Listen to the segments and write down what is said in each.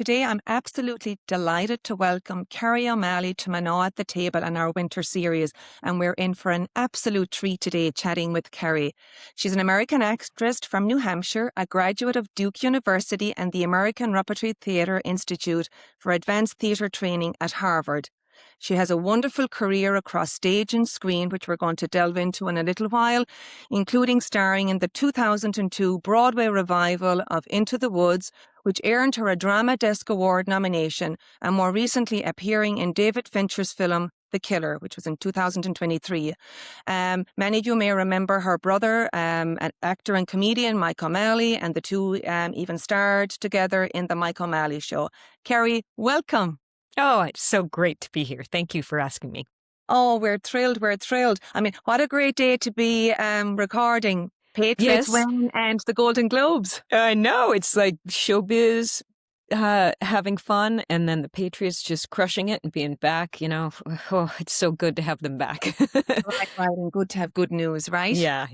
Today, I'm absolutely delighted to welcome Kerry O'Malley to Manaw at the Table in our winter series, and we're in for an absolute treat today chatting with Kerry. She's an American actress from New Hampshire, a graduate of Duke University and the American Repertory Theatre Institute for Advanced Theatre Training at Harvard. She has a wonderful career across stage and screen, which we're going to delve into in a little while, including starring in the 2002 Broadway revival of Into the Woods, which earned her a Drama Desk Award nomination, and more recently appearing in David Fincher's film The Killer, which was in 2023. Many of you may remember her brother, an actor and comedian, Mike O'Malley, and the two even starred together in The Mike O'Malley Show. Kerry, welcome. Oh, it's so great to be here. Thank you for asking me. Oh, we're thrilled. We're thrilled. I mean, what a great day to be recording Patriots Yes. win and the Golden Globes. I know. It's like showbiz having fun, and then the Patriots just crushing it and being back, Oh, it's so good to have them back. Right, and good to have good news, right? Yeah.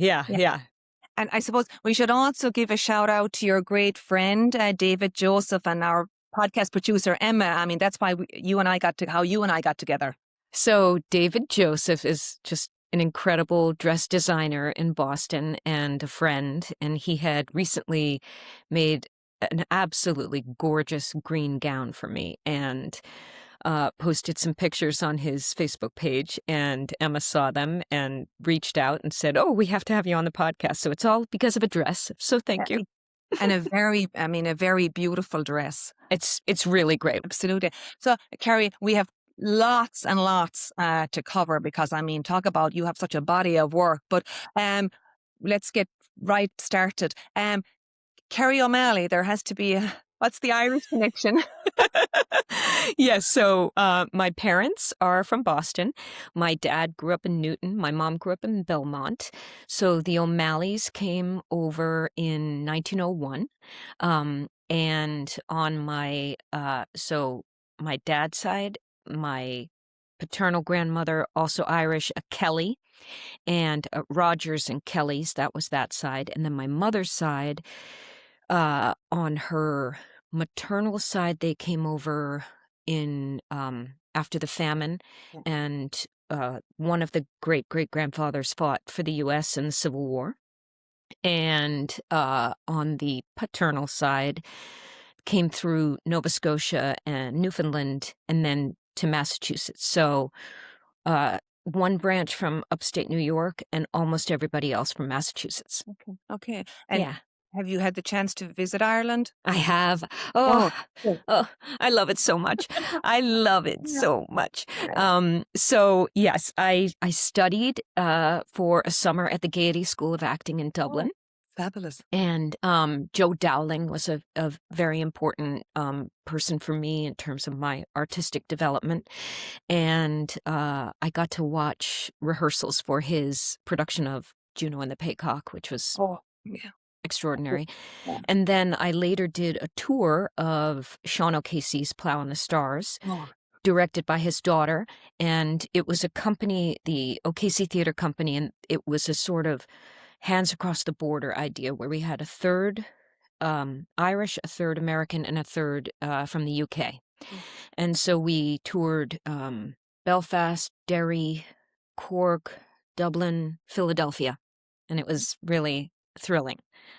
And I suppose we should also give a shout out to your great friend, David Joseph, and our podcast producer, Emma. I mean, that's why you and I got together. So David Joseph is just an incredible dress designer in Boston and a friend, and he had recently made an absolutely gorgeous green gown for me and posted some pictures on his Facebook page, and Emma saw them and reached out and said, "Oh, we have to have you on the podcast." So it's all because of a dress. So thank you. And a very beautiful dress. It's really great. Absolutely. So, Kerry, we have lots and lots to cover because, talk about you have such a body of work. But let's get right started. Kerry O'Malley, there has to be what's the Irish connection? Yes. So my parents are from Boston. My dad grew up in Newton. My mom grew up in Belmont. So the O'Malleys came over in 1901. And on my dad's side, my paternal grandmother, also Irish, a Kelly, and Rogers and Kellys, that was that side. And then my mother's side, on her maternal side, they came over in after the famine, and one of the great-great-grandfathers fought for the U.S. in the Civil War. And on the paternal side, came through Nova Scotia and Newfoundland, and then to Massachusetts. So one branch from upstate New York, and almost everybody else from Massachusetts. Okay. And have you had the chance to visit Ireland? I have. Oh, I love it so much. I love it so much. So yes, I studied for a summer at the Gaiety School of Acting in Dublin. Fabulous. And Joe Dowling was a very important person for me in terms of my artistic development. And I got to watch rehearsals for his production of Juno and the Paycock, which was extraordinary. Yeah. And then I later did a tour of Sean O'Casey's Plough on the Stars, directed by his daughter. And it was a company, the O'Casey Theatre Company, and it was a sort of hands across the border idea where we had a third Irish, a third American, and a third from the UK. And so we toured Belfast, Derry, Cork, Dublin, Philadelphia, and it was really thrilling.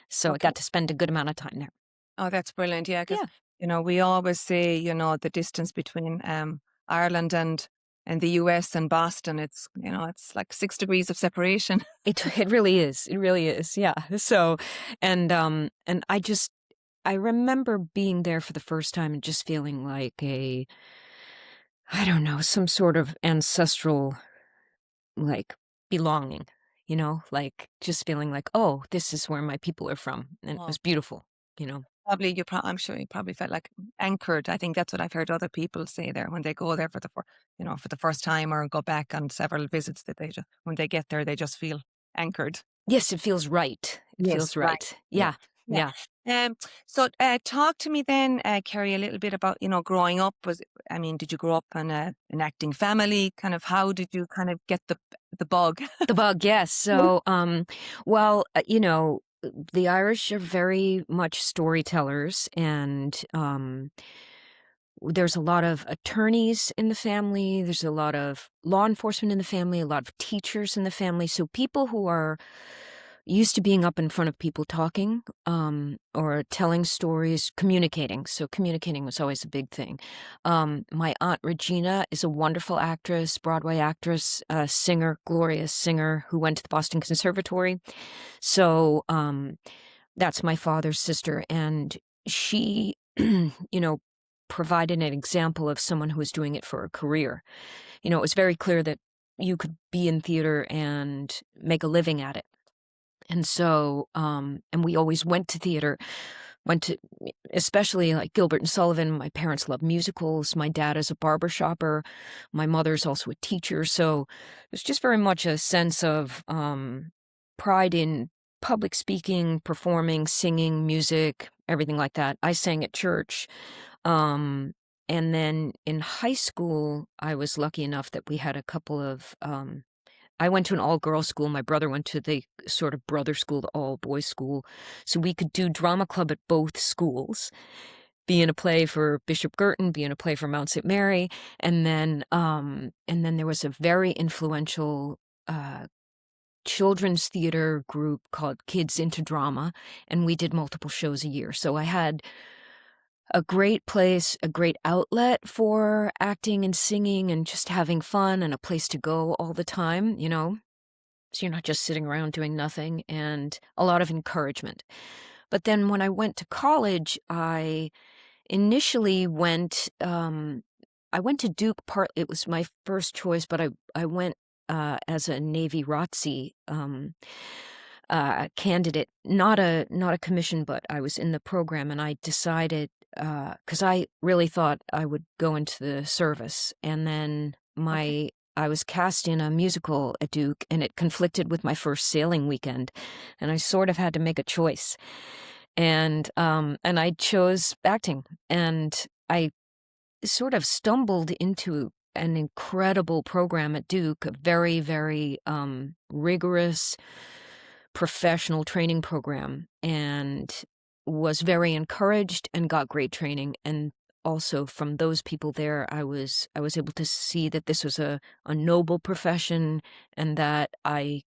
So I got to spend a good amount of time there. Oh, that's brilliant. Yeah, because, we always say, the distance between Ireland and the US and Boston, it's like 6 degrees of separation. It really is. It really is. Yeah. So, and I remember being there for the first time and just feeling like some sort of ancestral, like, belonging, like just feeling like, oh, this is where my people are from. And it was beautiful, Probably, I'm sure you probably felt like anchored. I think that's what I've heard other people say there when they go there for the first time or go back on several visits. That when they get there, they just feel anchored. Yes, it feels right. It feels right. Yeah. So talk to me then, Kerry, a little bit about growing up. Did you grow up in an acting family? Kind of how did you kind of get the bug? The bug, yes. So, the Irish are very much storytellers, and There's a lot of attorneys in the family. There's a lot of law enforcement in the family, a lot of teachers in the family. So people who are used to being up in front of people talking, or telling stories, communicating. So communicating was always a big thing. My Aunt Regina is a wonderful actress, Broadway actress, singer, glorious singer who went to the Boston Conservatory. So that's my father's sister. And she, provided an example of someone who was doing it for a career. It was very clear that you could be in theater and make a living at it. And so, and we always went to theater, went to, especially like Gilbert and Sullivan. My parents love musicals. My dad is a barber shopper. My mother's also a teacher. So there's just very much a sense of pride in public speaking, performing, singing, music, everything like that. I sang at church. And then in high school, I was lucky enough that we had a couple of I went to an all-girls school. My brother went to the sort of brother school, the all-boys school. So we could do drama club at both schools, be in a play for Bishop Girton, be in a play for Mount St. Mary. And then there was a very influential children's theater group called Kids Into Drama, and we did multiple shows a year. So I had a great place, a great outlet for acting and singing and just having fun, and a place to go all the time, So you're not just sitting around doing nothing, and a lot of encouragement. But then when I went to college, I initially I went to Duke it was my first choice, but I went as a Navy ROTC candidate, not a commission, but I was in the program, and I decided, because I really thought I would go into the service, and then Okay. I was cast in a musical at Duke, and it conflicted with my first sailing weekend, and I sort of had to make a choice, and I chose acting, and I sort of stumbled into an incredible program at Duke, a very, very rigorous professional training program, and was very encouraged and got great training. And also from those people there, I was able to see that this was a noble profession, and that I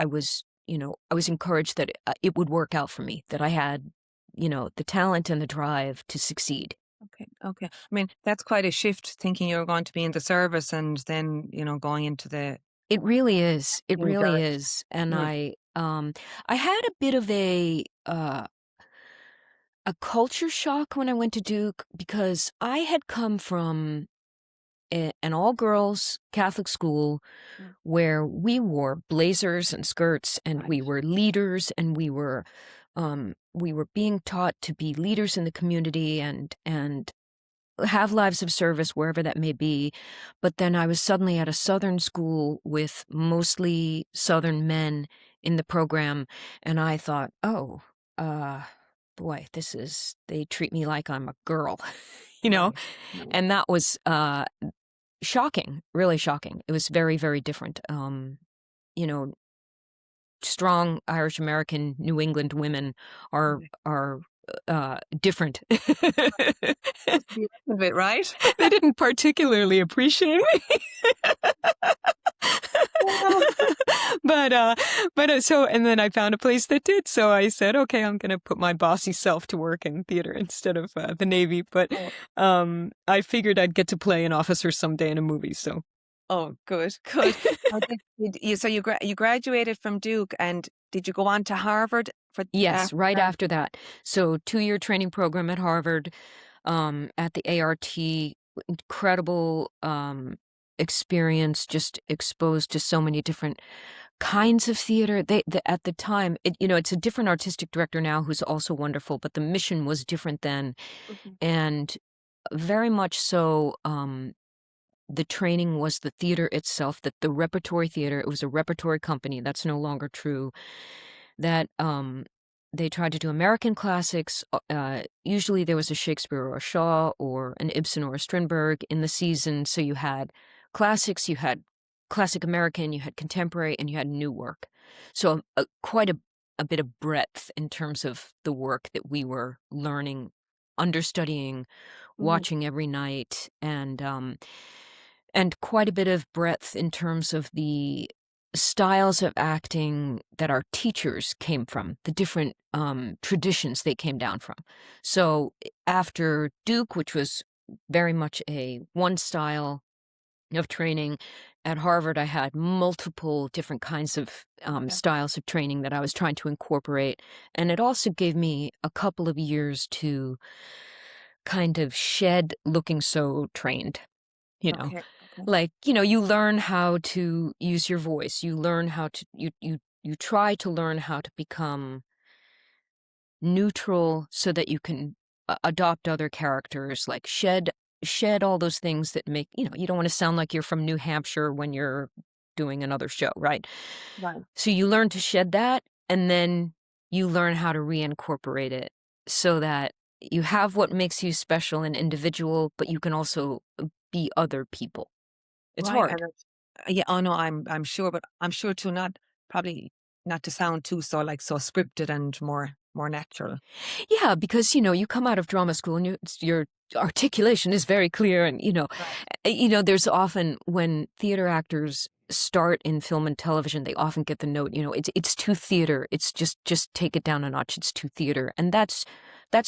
was, I was encouraged that it would work out for me, that I had, the talent and the drive to succeed. Okay. Okay. I mean, that's quite a shift thinking you're going to be in the service and then, going into the It really is. It acting really direction. is. And Mm. I had a bit of a culture shock when I went to Duke, because I had come from an all-girls Catholic school Mm. where we wore blazers and skirts, and Right. we were leaders, and we were being taught to be leaders in the community, and have lives of service wherever that may be. But then I was suddenly at a Southern school with mostly Southern men in the program, and I thought, oh, uh, boy, they treat me like I'm a girl, you know? Right. Right. And that was shocking, really shocking. It was very, very different. You know, strong Irish American New England women are Right. are different. Supposed to be of it, right? They didn't particularly appreciate me. Yeah. But, so and then I found a place that did, so I said, "Okay, I'm gonna put my bossy self to work in theater instead of, the Navy," but, Oh, I figured I'd get to play an officer someday in a movie, so oh, good, good. Now so you graduated from Duke, and did you go on to Harvard for Yes, after right that? after that. So 2-year training program at Harvard, at the ART, incredible, experience, just exposed to so many different kinds of theater. At the time, it's a different artistic director now who's also wonderful, but the mission was different then, Mhm. and very much so. The training was the theater itself, that the repertory theater. It was a repertory company. That's no longer true. That they tried to do American classics. Usually there was a Shakespeare or a Shaw or an Ibsen or a Strindberg in the season. So you had classics, you had classic American, you had contemporary, and you had new work. So quite a bit of breadth in terms of the work that we were learning, understudying, watching every night, and quite a bit of breadth in terms of the styles of acting that our teachers came from, the different traditions they came down from. So after Duke, which was very much a one style of training, at Harvard, I had multiple different kinds of Okay. styles of training that I was trying to incorporate. And it also gave me a couple of years to kind of shed looking so trained, you know. Okay. Okay. Like, you learn how to use your voice. You learn how to you try to learn how to become neutral so that you can adopt other characters, like shed all those things that make, you don't want to sound like you're from New Hampshire when you're doing another show, right? Right. So you learn to shed that, and then you learn how to reincorporate it so that you have what makes you special and individual, but you can also be other people. It's Right. hard. Yeah, oh no, I'm sure, but I'm sure too not probably not to sound too so like so scripted and more natural. Yeah, because you come out of drama school and your articulation is very clear, and Right. there's often when theater actors start in film and television, they often get the note, it's too theater. It's just take it down a notch. It's too theater, and that's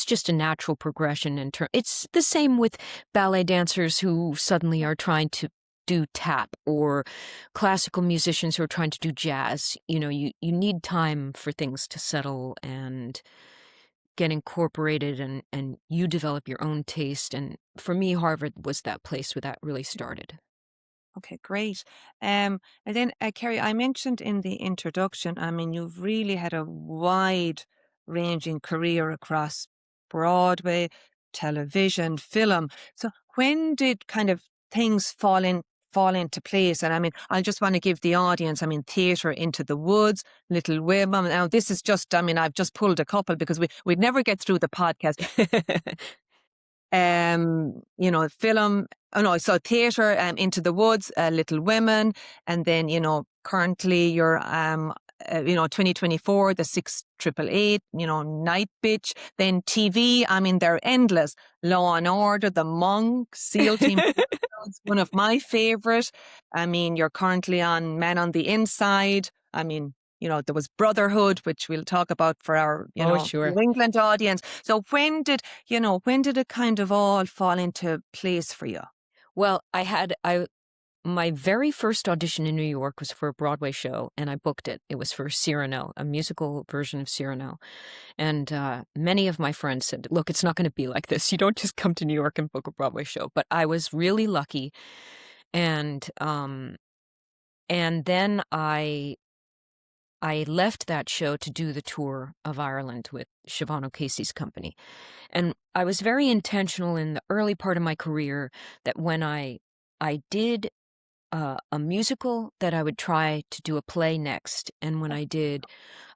just a natural progression in turn. It's the same with ballet dancers who suddenly are trying to do tap, or classical musicians who are trying to do jazz. You need time for things to settle and get incorporated, and you develop your own taste. And for me, Harvard was that place where that really started. Okay, great. And then, Kerry, I mentioned in the introduction, I mean, you've really had a wide ranging career across Broadway, television, film. So when did kind of things fall into place? And I mean, I just want to give the audience, I mean, theatre Into the Woods, Little Women. Now, this is just, I mean, I've just pulled a couple because we'd never get through the podcast. Film, oh no, so theatre, Into the Woods, Little Women, and then, currently you're, 2024, the 6888, Night Bitch, then TV, I mean, they're endless. Law and Order, The Monk, SEAL Team, one of my favorite. I mean, you're currently on Man on the Inside. I mean, there was Brotherhood, which we'll talk about for our, Oh, sure. New England audience. So when did it kind of all fall into place for you? Well, my very first audition in New York was for a Broadway show, and I booked it. It was for Cyrano, a musical version of Cyrano. And many of my friends said, "Look, it's not going to be like this. You don't just come to New York and book a Broadway show." But I was really lucky, and then I left that show to do the tour of Ireland with Siobhan O'Casey's company. And I was very intentional in the early part of my career that when I did a musical, that I would try to do a play next. And when I did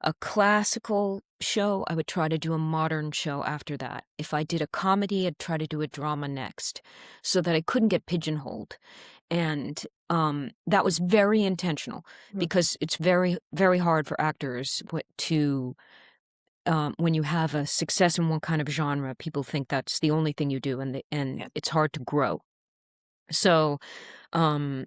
a classical show, I would try to do a modern show after that. If I did a comedy, I'd try to do a drama next, so that I couldn't get pigeonholed. And that was very intentional, because it's very, very hard for actors to when you have a success in one kind of genre, people think that's the only thing you do, and Yeah. it's hard to grow. So um,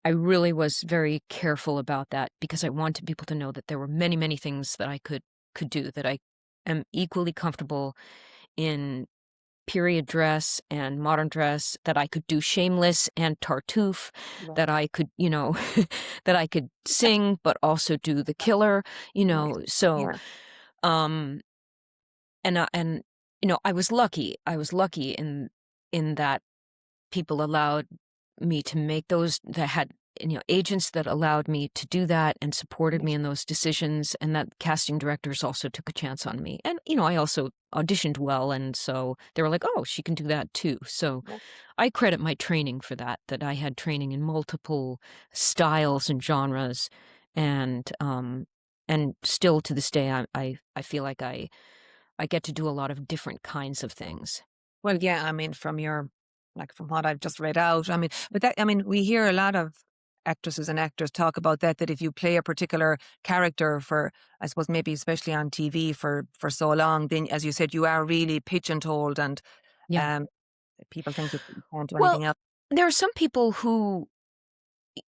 I really was very careful about that, because I wanted people to know that there were many, many things that I could do, that I am equally comfortable in period dress and modern dress, that I could do Shameless and Tartuffe, Right. that I could, that I could sing, but also do The Killer, Right. so, Yeah. um, and I was lucky. I was lucky in that people allowed me to make those, that had, agents that allowed me to do that and supported me in those decisions, and that casting directors also took a chance on me. And, I also auditioned well, and so they were like, "Oh, she can do that too." So Yeah. I credit my training for that, that I had training in multiple styles and genres, and still to this day, I feel like I get to do a lot of different kinds of things. Well, yeah, I mean, from what I've just read out, I mean, but I mean, we hear a lot of actresses and actors talk about that if you play a particular character for, I suppose, maybe especially on TV for so long, then, as you said, you are really pigeonholed, and Yeah. um, people think you can't do Well, anything else. there are some people who,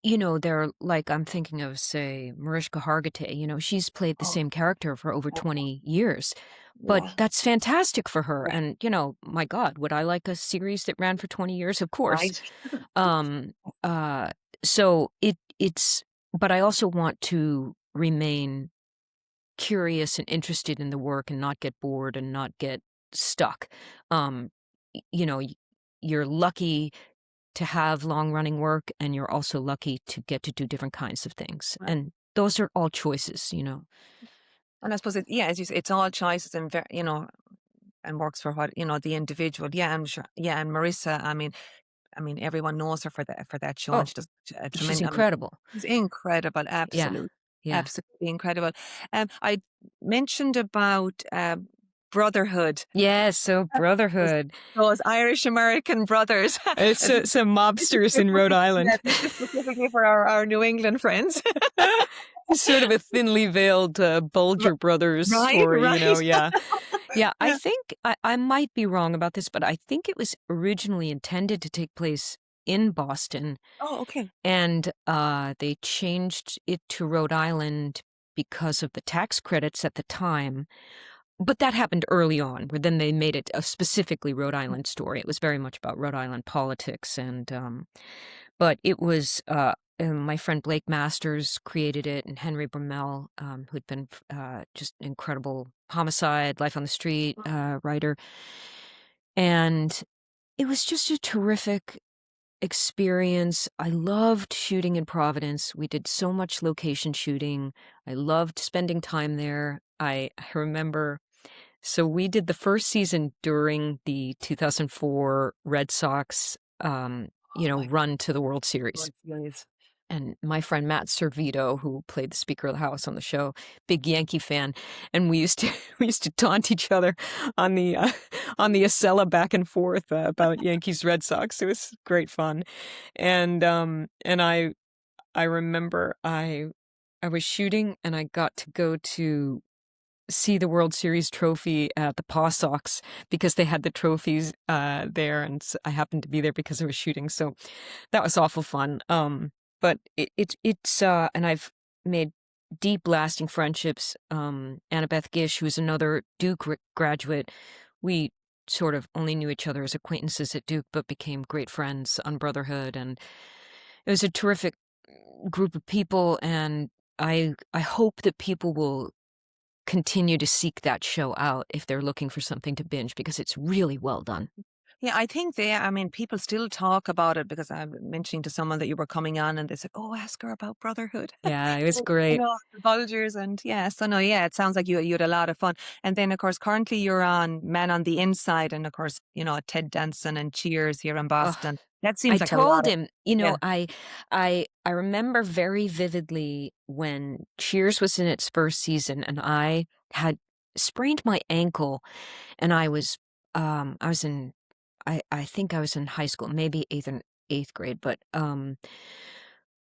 they're like, I'm thinking of, say, Mariska Hargitay. She's played the Oh, same character for over oh, 20 years, but yeah, that's fantastic for her. yeah, And, my God, would I like a series that ran for 20 years? Of course. right. Um, uh, so but I also want to remain curious and interested in the work and not get bored and not get stuck. Um, y- you know, y- you're lucky to have long running work, and you're also lucky to get to do different kinds of things. Right. And those are all choices. And I suppose yeah, as you say, it's all choices and and works for what the individual. Yeah, I'm sure. Yeah, and Marissa, I mean, everyone knows her for that show, Oh, and she does a she's tremendous. I mean, incredible. she's incredible, Yeah. Yeah. absolutely incredible. I mentioned about Brotherhood. Yeah. So Those, Brotherhood. those Irish American brothers. It's some mobsters in Rhode Yeah, Island. this is specifically for our New England friends. Sort of a thinly veiled R- Bulger Brothers Right, story, right. yeah. Yeah, I Yeah. think I might be wrong about this, but I think it was originally intended to take place in Boston, Oh, okay. and they changed it to Rhode Island because of the tax credits at the time. But that happened early on, where then they made it a specifically Rhode Island story. It was very much about Rhode Island politics, and but it was my friend Blake Masters created it, and Henry Brummel, who'd been just incredible Homicide, Life on the Street writer, and it was just a terrific experience. I loved shooting in Providence. We did so much location shooting. I loved spending time there. I remember. So we did the first season during the 2004 Red Sox, Oh my run to the World Series. God, serious. And my friend Matt Servito, who played the Speaker of the House on the show, big Yankee fan, and we used to we used to taunt each other on the on the Acela back and forth about Yankees Red Sox. It was great fun, and I remember I was shooting and I got to go to see the World Series trophy at the Paw Sox because they had the trophies there, and I happened to be there because I was shooting. So that was awful fun. But it's and I've made deep, lasting friendships. Annabeth Gish, who's another Duke graduate, we sort of only knew each other as acquaintances at Duke, but became great friends on Brotherhood, and it was a terrific group of people. And I hope that people will continue to seek that show out if they're looking for something to binge, because it's really well done. Yeah, I think I mean, people still talk about it because I'm mentioning to someone that you were coming on and they said, oh, ask her about Brotherhood. Yeah, it was So, great. the Bulgers and yeah, so no, yeah, it sounds like you had a lot of fun. And then, of course, currently you're on Man on the Inside and, of course, Ted Danson and Cheers here in Ugh. Boston. That I seems like a lot told of, him, yeah. I remember very vividly when Cheers was in its first season, and I had sprained my ankle, and I was in I think I was in high school, maybe eighth grade, but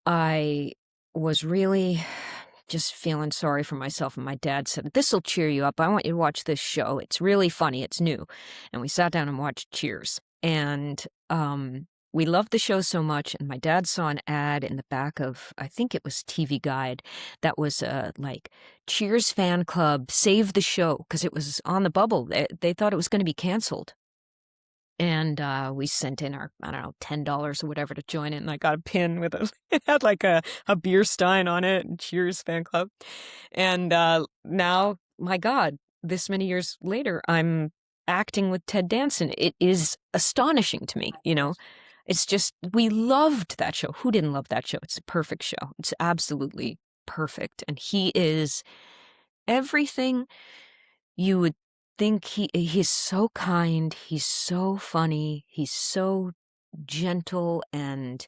I was really just feeling sorry for myself. And my dad said, "This'll cheer you up. I want you to watch this show. It's really funny. It's new." And we sat down and watched Cheers. And we loved the show so much. And my dad saw an ad in the back of, I think it was TV Guide, that was like, Cheers fan club, save the show, because it was on the bubble. They thought it was going to be canceled. And we sent in our, I don't know, $10 or whatever to join it. And I got a pin with it had like a beer stein on it, and Cheers fan club. And now, my God, this many years later, I'm acting with Ted Danson. It is astonishing to me. It's just, we loved that show. Who didn't love that show? It's a perfect show. It's absolutely perfect. And he is everything you would think. He's so kind, he's so funny, he's so gentle, and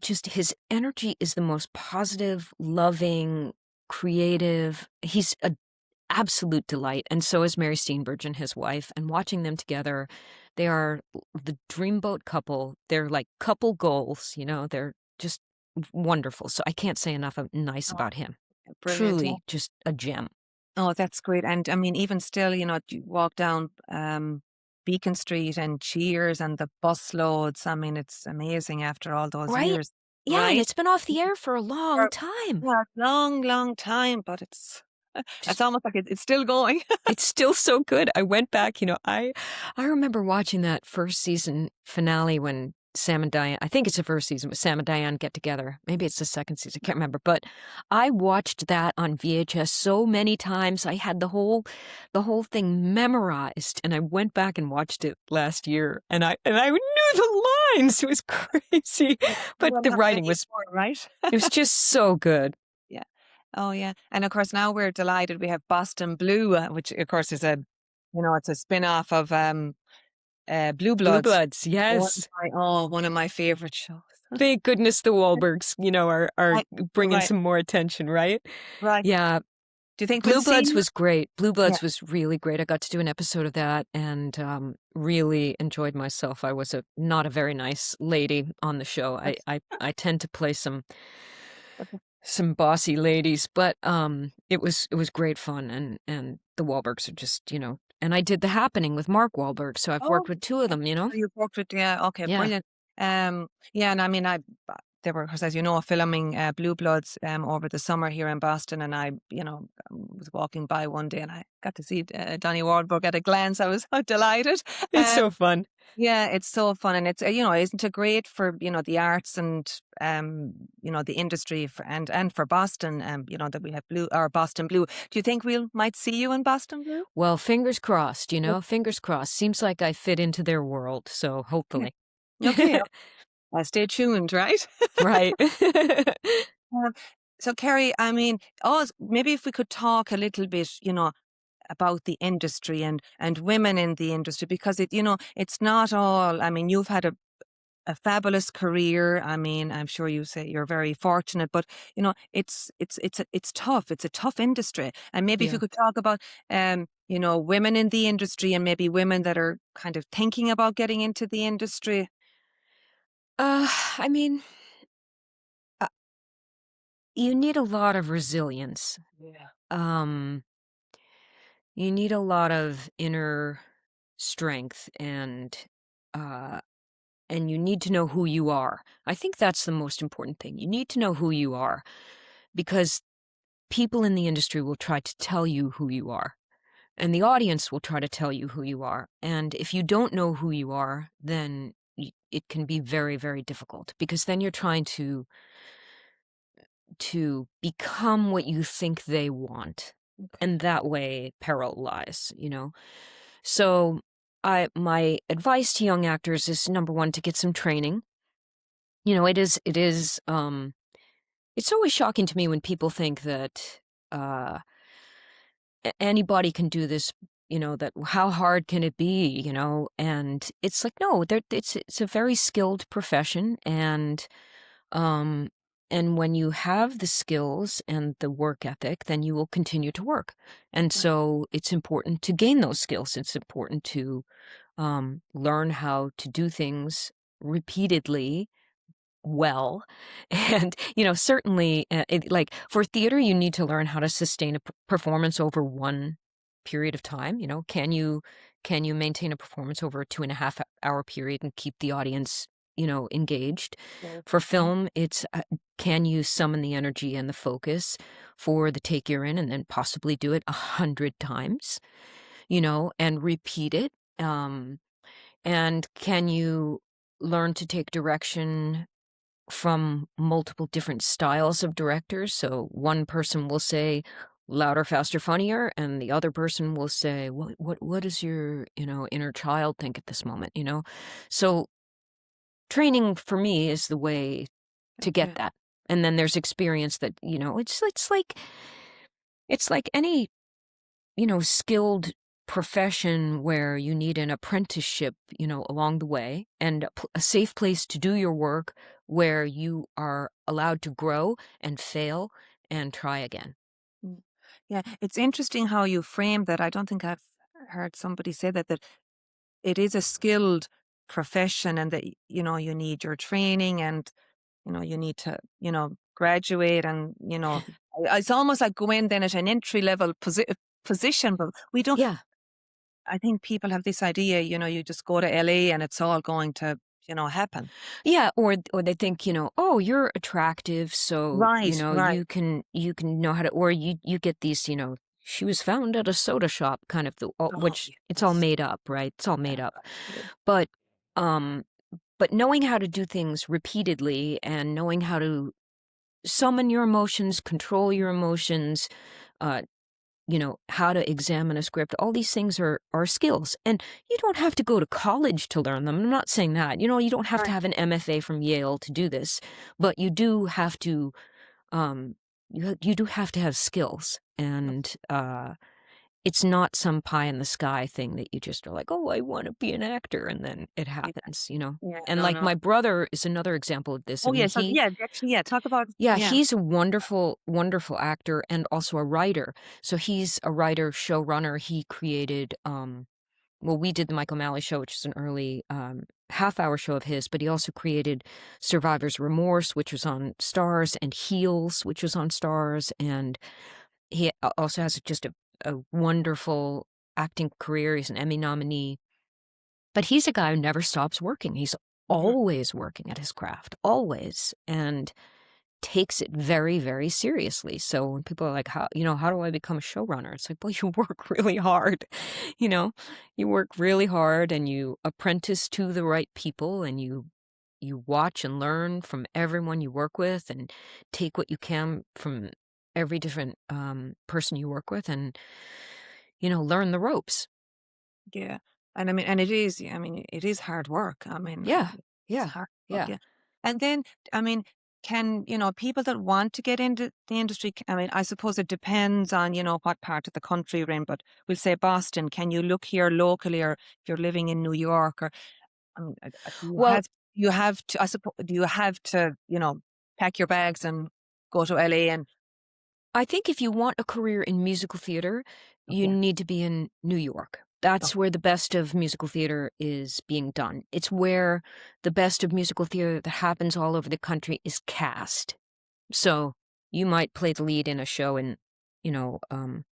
just his energy is the most positive, loving, creative. He's an absolute delight, and so is Mary Steenburgen, his wife. And watching them together, they are the dreamboat couple. They're like couple goals, they're just wonderful. So I can't say enough nice Oh, about him. brilliant. Yeah. Truly just a gem. Oh, that's great. And I mean, even still, you walk down Beacon Street and Cheers and the bus loads. I mean, it's amazing after all those Right? years, Yeah, and right? it's been off the air for a long For time. a long, long time, but it's Just almost like it's still going. it's still so good. I went back, I remember watching that first season finale when Sam and Diane, I think it's the first season, but Sam and Diane get together. Maybe it's the second season, I can't remember. But I watched that on VHS so many times. I had the whole thing memorized, and I went back and watched it last year, and I knew the lines. It was crazy. You But don't the have it writing was anymore, right? it was just so good. Yeah. Oh, yeah. And of course, now we're delighted we have Boston Blue, which of course is it's a spin-off of Blue Blue Bloods. Bloods, yes. One of my favorite shows. Thank goodness the Wahlbergs, are Right, bringing right, some more attention, right? right. Yeah, Do you think we'll Blue see Bloods you? was great. Blue Yeah. Bloods was really great. I got to do an episode of that and really enjoyed myself. I was not a very nice lady on the show. That's, I tend to play some that's, some bossy ladies, but it was great fun and the Wahlbergs are just, and I did The Happening with Mark Wahlberg, so I've oh, worked with two of okay. them. So you've worked with, yeah, okay, Yeah. brilliant. Yeah, and I mean, they were, because as you know, filming Blue Bloods over the summer here in Boston, and I, was walking by one day and I got to see Donnie Wahlberg at a glance. I was so delighted. It's so fun. Yeah, it's so fun, and it's isn't it great for the arts and the industry and for Boston, that we have Blue or Boston Blue. Do you think we might see you in Boston Blue? Well, fingers crossed, Yeah. fingers crossed. Seems like I fit into their world, so hopefully. Okay, stay tuned, right? Right. Um, so, Kerry, I mean, maybe if we could talk a little bit, about the industry and women in the industry, because it's not all. I mean, you've had a fabulous career. I mean, I'm sure you say you're very fortunate, but it's tough. It's a tough industry, and maybe if you Yeah. could talk about women in the industry and maybe women that are kind of thinking about getting into the industry. I mean, uh, you need a lot of resilience. Yeah. Um, you need a lot of inner strength uh and you need to know who you are. I think that's the most important thing. You need to know who you are because people in the industry will try to tell you who you are. And the audience will try to tell you who you are. And if you don't know who you are, then it can be very, very difficult because then you're trying to become what you think they want. Okay. And that way peril lies. So my advice to young actors is number one, to get some training. It's always shocking to me when people think that uh anybody can do this, that how hard can it be. And it's like, no, it's a very skilled profession, um and when you have the skills and the work ethic, then you will continue to work. And Right. so it's important to gain those skills. It's important to learn how to do things repeatedly well. And certainly like for theater, you need to learn how to sustain a performance over one period of time. Can you maintain a performance over a 2.5 hour period and keep the audience engaged? Yes. For Mhm. film, it's can you summon the energy and the focus for the take you're in and then possibly do it 100 times, and repeat it. And can you learn to take direction from multiple different styles of directors? So one person will say louder, faster, funnier, and the other person will say, what does your, inner child think at this moment? So training for me is the way to get Okay. that. And then there's experience that, it's like any skilled profession where you need an apprenticeship, along the way, and a safe place to do your work where you are allowed to grow and fail and try again. Mm. Yeah, it's interesting how you frame that. I don't think I've heard somebody say that it is a skilled profession and that you need your training and you need to graduate and it's almost like go in then at an entry level position, but we don't. Yeah. I think people have this idea, you just go to LA and it's all going to, happen. Yeah, or they think, oh, you're attractive, so, Right, right. you can know how to, or you get these, she was found at a soda shop kind of Oh, which it's all yes. made up, right? It's all Yeah, made up. absolutely. But um but knowing how to do things repeatedly and knowing how to summon your emotions, control your emotions, uh how to examine a script, all these things are skills. And you don't have to go to college to learn them. I'm not saying that. You don't have to Right. have an MFA from Yale to do this, but you do have to um you do have to have skills. And it's not some pie in the sky thing that you just are like, "Oh, I want to be an actor," and then it Yeah, happens. yeah, And no, like no. my brother is another example of this. I Oh, mean, yeah, so yeah, actually, yeah, talk about yeah, yeah. he's a wonderful, wonderful actor and also a writer. So he's a writer, showrunner. He created, well, we did the Michael O'Malley show, which is an early half-hour show of his, but he also created Survivor's Remorse, which was on Stars, and Heels, which was on Stars, and he also has just a wonderful acting career. He's an Emmy nominee, but he's a guy who never stops working. He's Mhm. always working at his craft, always, and takes it very, very seriously. So when people are like, how do I become a showrunner? It's like, well, you work really hard. You know, you work really hard and you apprentice to the right people and you watch and learn from everyone you work with and take what you can from every different person you work with and, learn the ropes. Yeah. And I mean, and it is, I mean, it is hard work. I mean, Yeah. it's Yeah. hard work, Yeah. yeah. And then, I mean, can, people that want to get into the industry, I mean, I suppose it depends on, what part of the country you're in, but we'll say Boston, can you look here locally or if you're living in New York or, I mean, Well, you have to, I suppose, do you have to, pack your bags and go to LA and, I think if you want a career in musical theater, you yeah, need to be in New York. oh, That's where the best of musical theater is being done. It's where the best of musical theater that happens all over the country is cast. So you might play the lead in a show in, you know, um,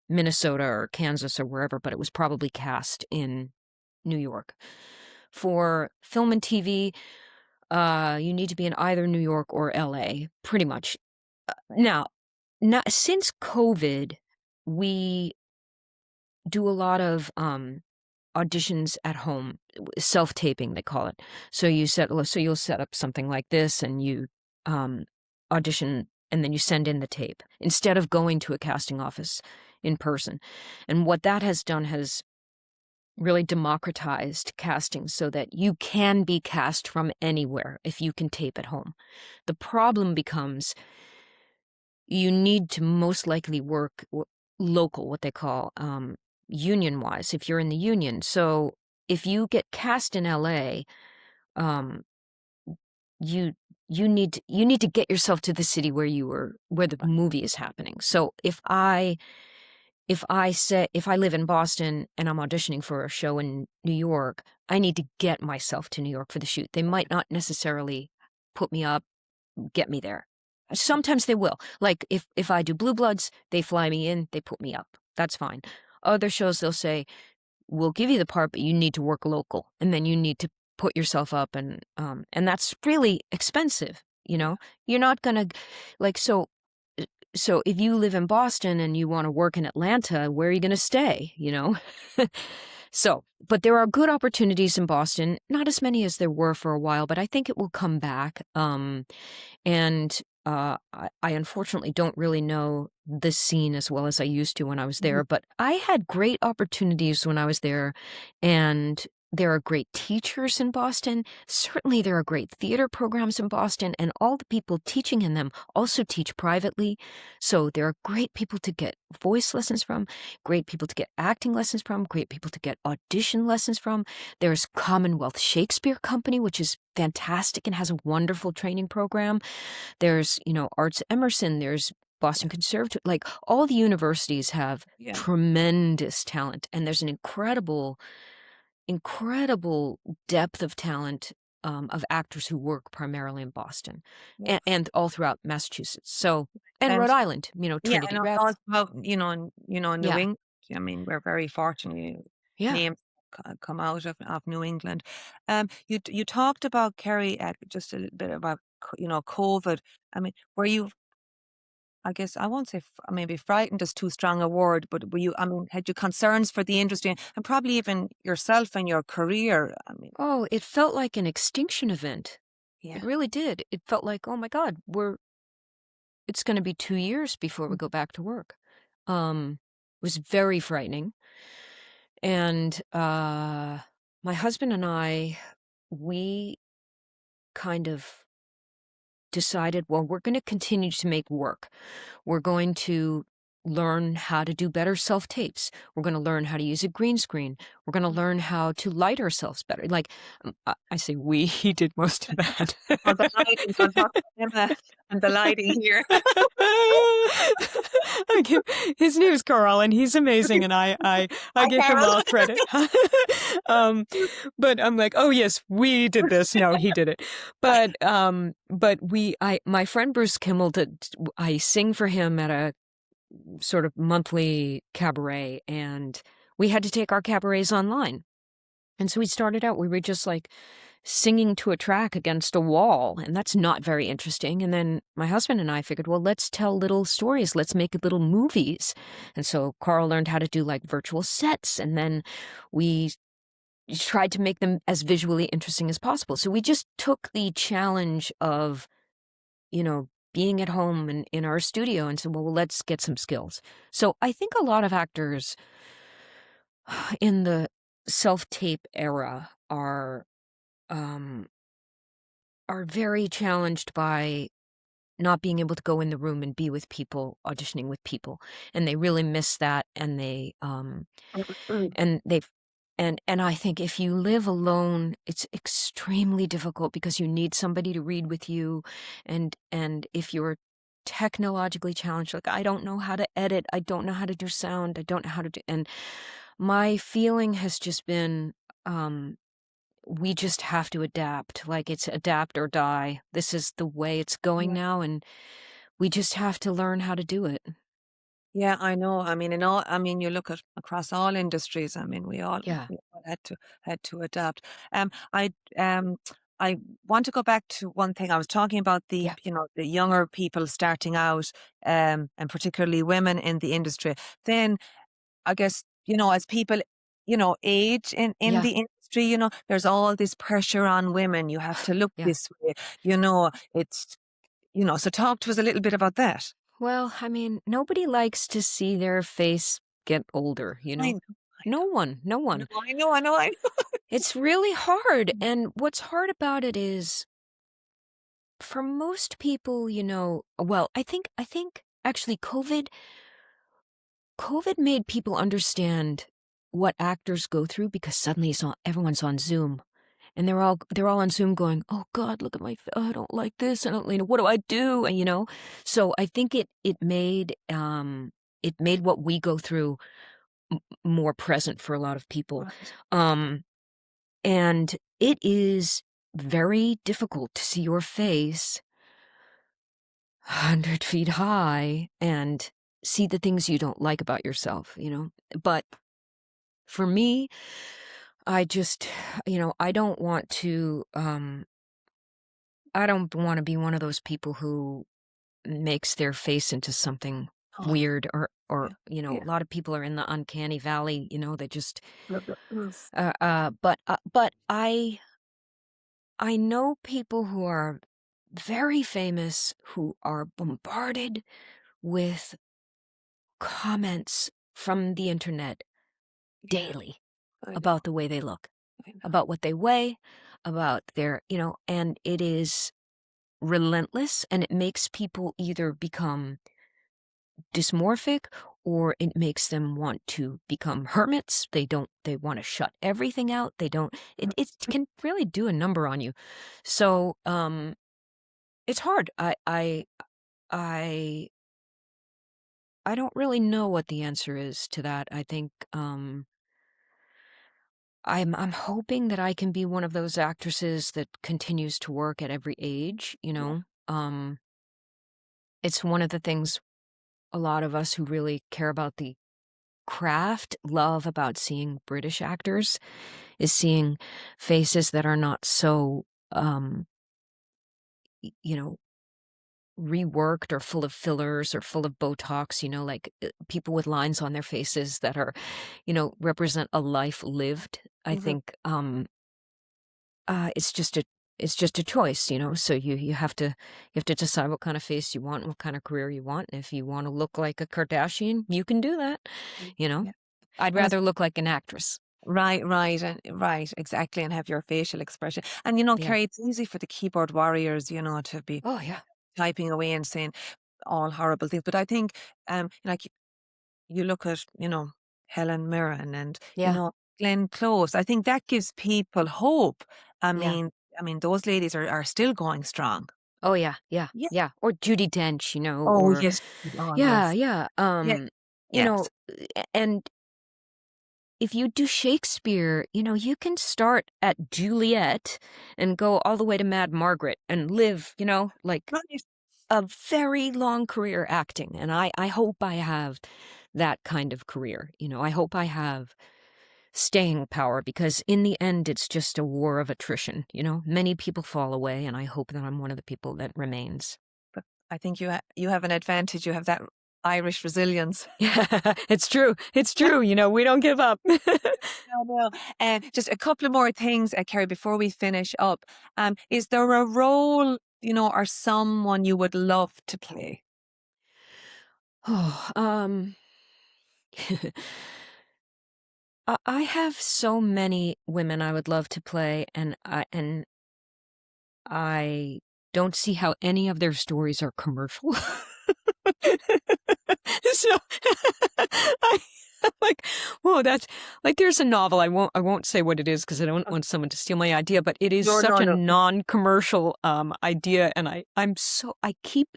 Minnesota or Kansas or wherever, but it was probably cast in New York. For film and TV, you need to be in either New York or LA, pretty much. Now, since COVID, we do a lot of auditions at home, self-taping they call it. So you'll set up something like this and you um audition and then you send in the tape instead of going to a casting office in person. And what that has done has really democratized casting so that you can be cast from anywhere if you can tape at home. The problem becomes you need to most likely work local, what they call union wise, if you're in the union. So if you get cast in LA, um, you you need to get yourself to the city where the movie is happening. So if I live in Boston and I'm auditioning for a show in New York, I need to get myself to New York for the shoot. They might not necessarily put me up, get me there. Sometimes they will. Like if I do Blue Bloods, they fly me in, they put me up. That's fine. Other shows they'll say, "We'll give you the part, but you need to work local." And then you need to put yourself up and that's really expensive, you yeah, know? You're not going to like so if you live in Boston and you want to work in Atlanta, where are you going to stay, you know? So, but there are good opportunities in Boston, not as many as there were for a while, but I think it will come back. And I unfortunately don't really know the scene as well as I used to when I was mhm, there, but I had great opportunities when I was there, and there are great teachers in Boston. Certainly, there are great theater programs in Boston, and all the people teaching in them also teach privately. So there are great people to get voice lessons from, great people to get acting lessons from, great people to get audition lessons from. There's Commonwealth Shakespeare Company, which is fantastic and has a wonderful training program. There's, Arts Emerson, there's Boston Conservatory, like all the universities have yeah, tremendous talent, and there's an incredible, incredible depth of talent of actors who work primarily in Boston yeah. and all throughout Massachusetts. So, and And Rhode Island, yeah, Trinity and Rep. also, New Yeah, England, I mean, we're very fortunate. Yeah. names come out of New England. You talked about Kerry just a little bit about COVID. I mean, were you? I guess I won't say maybe frightened is too strong a word, but were you? I mean, had you concerns for the industry and probably even yourself and your career? I mean, Oh, it felt like an extinction event. It yeah. really did. It felt like, oh my God, it's going to be 2 years before we Mm. go back to work. It was very frightening. And my husband and I, we kind of decided, well, we're going to continue to make work. We're going to learn how to do better self tapes. We're going to learn how to use a green screen. We're going to learn how to light ourselves better. Like I say, we he did most of that. Oh, the lighting on top of Emma and the lighting here. I give, his name's Carl, and he's amazing, and I Hi, give him Carol. all credit. um, but I'm like, oh yes, we did this. No, he did it. But my friend Bruce Kimmel did. I sing for him at a sort of monthly cabaret, and we had to take our cabarets online. And so we started out, we were just like singing to a track against a wall, and that's not very interesting. And then my husband and I figured, well, let's tell little stories, let's make little movies. And so Carl learned how to do like virtual sets, and then we tried to make them as visually interesting as possible. So we just took the challenge of, being at home and in our studio and said, well, let's get some skills. So I think a lot of actors in the self-tape era um, are very challenged by not being able to go in the room and be with people, auditioning with people, and they really miss that. And Mm. they've and I think if you live alone, it's extremely difficult because you need somebody to read with you, and if you're technologically challenged, like I don't know how to edit, I don't know how to do sound, I don't know how to do, and my feeling has just been, we just have to adapt. Like it's adapt or die. This is the way it's going Yeah. now, and we just have to learn how to do it. Yeah, I know. I mean, you look at across all industries. I mean, Yeah, we all had to adapt. Um, I um, I want to go back to one thing I was talking about yeah, the younger people starting out, and particularly women in the industry. Then I guess as people age in yeah, the industry, there's all this pressure on women. You have to look yeah. this way. It's So talk to us a little bit about that. Well, I mean, nobody likes to see their face get older, I know. No one, no No, one. I know, I know, I It's really hard. know. And what's hard about it is for most people, well, I think actually COVID made people understand what actors go through because suddenly everyone's on Zoom. And they're all on Zoom going, "Oh God, look at I don't like this. I don't, what do I do?" And so I think it made what we go through more present for a lot of people, Right. um, and it is very difficult to see your face 100 feet high and see the things you don't like about yourself. But for me, I just, I don't want to. I don't want to be one of those people who makes their face into something Oh, weird or yeah, a yeah. lot of people are in the uncanny valley, they just Mm. but I know people who are very famous who are bombarded with comments from the internet Yeah, daily I know, about the way they look, I know. about what they weigh, about and it is relentless, and it makes people either become dysmorphic or it makes them want to become hermits. They want to shut everything out. They don't, it can really do a number on you. So, it's hard. I, I don't really know what the answer is to that. I think, I'm hoping that I can be one of those actresses that continues to work at every age. Yeah, Um, it's one of the things a lot of us who really care about the craft love about seeing British actors is seeing faces that are not so, you know, reworked or full of fillers or full of Botox, like people with lines on their faces that are, represent a life lived. I Mhm. think it's just a choice, so you have to decide what kind of face you want, what kind of career you want. And if you want to look like a Kardashian, you can do that. Mm. you know Yeah. I'd And it's rather look like an actress. right, and right, exactly, and have your facial expression. And Yeah. Kerry, it's easy for the keyboard warriors, to be Oh yeah. typing away and saying all horrible things. But I think, like you look at, Helen Mirren and, Yeah. Glenn Close. I think that gives people hope. I Yeah. mean, those ladies are still going strong. Oh yeah. Yeah. Yeah. Yeah. Or Judy Dench, Oh or yes. Oh yeah. yes. Yeah. Yeah. Yes. And if you do Shakespeare, you can start at Juliet and go all the way to Mad Margaret and live, like Right. a very long career acting. And I hope I have that kind of career. I hope I have staying power, because in the end, it's just a war of attrition. Many people fall away, and I hope that I'm one of the people that remains. But I think you have an advantage. You have that Irish resilience. Yeah, it's true. It's true. We don't give up. No, no. And just a couple of more things, Kerry, before we finish up. Is there a role, or someone you would love to play? Oh, I have so many women I would love to play, and I don't see how any of their stories are commercial. So I'm like, whoa, that's like, there's a novel. I won't say what it is because I don't want someone to steal my idea, but it is No, such no, a no. non-commercial idea, and I keep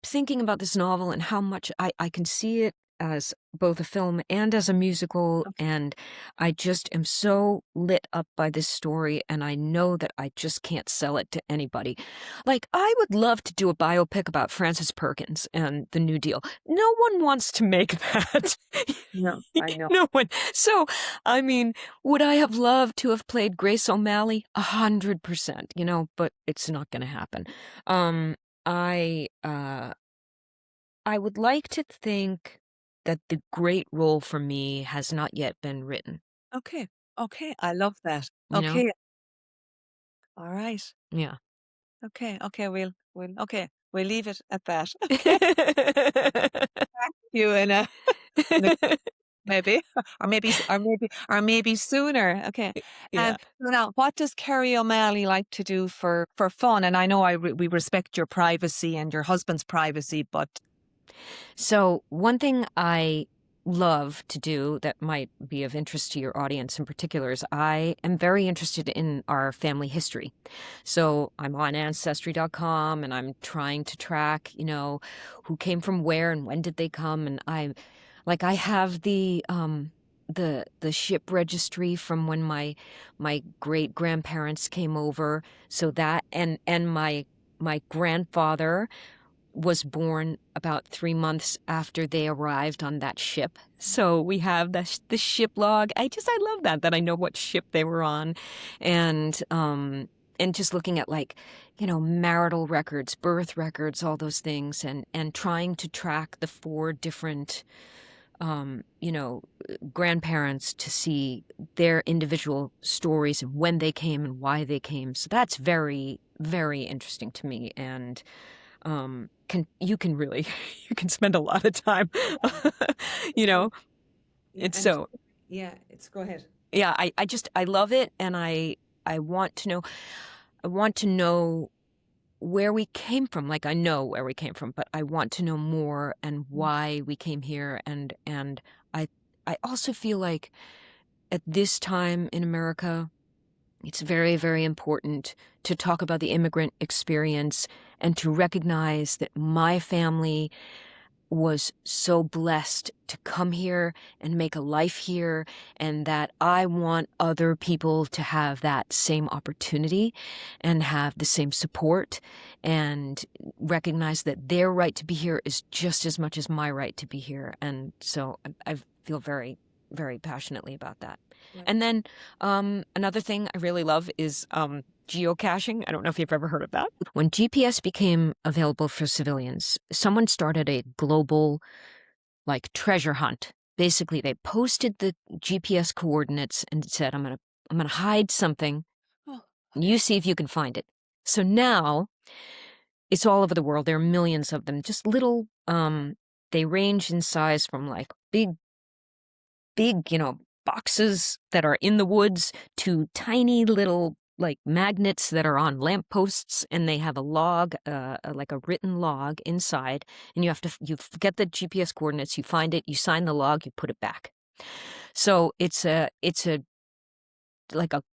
thinking about this novel and how much I can see it as both a film and as a musical, and I just am so lit up by this story, and I know that I just can't sell it to anybody. Like, I would love to do a biopic about Frances Perkins and the New Deal. No one wants to make that. No, I know. No one. So, I mean, would I have loved to have played Grace O'Malley? 100%, but it's not going to happen. Um, I, uh, I would like to think that the great role for me has not yet been written, Okay. Okay. I love that. you know? Okay. All right. Yeah. Okay. Okay. We'll leave it at that. Okay. Thank you. In a maybe, or maybe sooner. Okay. Yeah. So now, what does Kerry O'Malley like to do for fun? And I know we respect your privacy and your husband's privacy, but So, one thing I love to do that might be of interest to your audience in particular is I am very interested in our family history. So, I'm on ancestry.com and I'm trying to track, who came from where and when did they come, and I have the ship registry from when my great grandparents came over, so that and my grandfather was born about 3 months after they arrived on that ship. So we have the ship log. I love that I know what ship they were on, and just looking at, like, marital records, birth records, all those things, and trying to track the four different grandparents to see their individual stories and when they came and why they came. So that's very, very interesting to me, and can really you can spend a lot of time. you know yeah, it's and so yeah, it's go ahead. yeah, I love it, and I want to know where we came from. Like, I know where we came from, but I want to know more and why we came here, and I also feel like at this time in America, it's very, very important to talk about the immigrant experience and to recognize that my family was so blessed to come here and make a life here, and that I want other people to have that same opportunity and have the same support and recognize that their right to be here is just as much as my right to be here. And so I feel very, very passionately about that. Right. And then another thing I really love is geocaching. I don't know if you've ever heard of that. When GPS became available for civilians, someone started a global treasure hunt. Basically, they posted the GPS coordinates and said, I'm gonna hide something. Oh, You see if you can find it. So now it's all over the world. There are millions of them. Just little they range in size from like big, boxes that are in the woods to tiny little magnets that are on lampposts, and they have a log, like a written log inside, and you get the GPS coordinates, you find it, you sign the log, you put it back. So it's a like a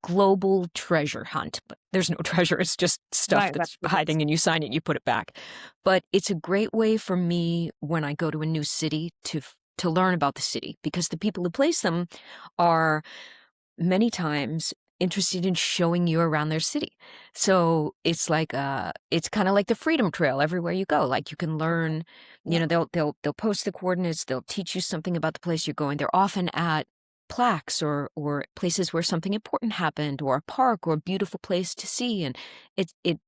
global treasure hunt, but there's no treasure. It's just stuff right, that's that's hiding, and you sign it, you put it back. But it's a great way for me when I go to a new city to learn about the city, because the people who place them are many times interested in showing you around their city. So it's it's kind of like the Freedom Trail everywhere you go. Like you can learn, Yeah. they'll post the coordinates, they'll teach you something about the place you're going. They're often at plaques or places where something important happened, or a park or a beautiful place to see. And it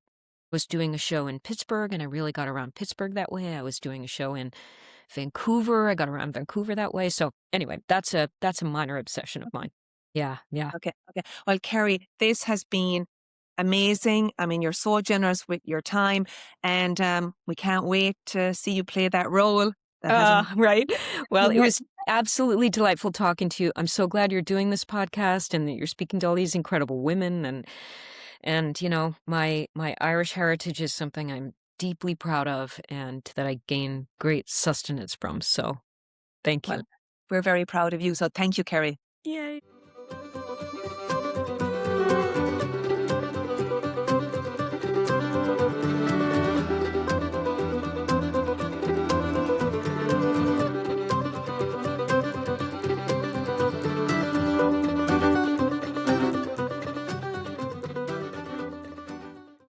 was doing a show in Pittsburgh, and I really got around Pittsburgh that way. I was doing a show in Vancouver. I got around Vancouver that way. So anyway, that's a minor obsession of mine. Yeah, yeah. Okay. Well, Kerry, this has been amazing. I mean, you're so generous with your time, and we can't wait to see you play that role. That has Right. Well, it was absolutely delightful talking to you. I'm so glad you're doing this podcast and that you're speaking to all these incredible women, and my Irish heritage is something I'm deeply proud of and that I gain great sustenance from. So, thank you. well, we're very proud of you. So thank you, Kerry. Yay.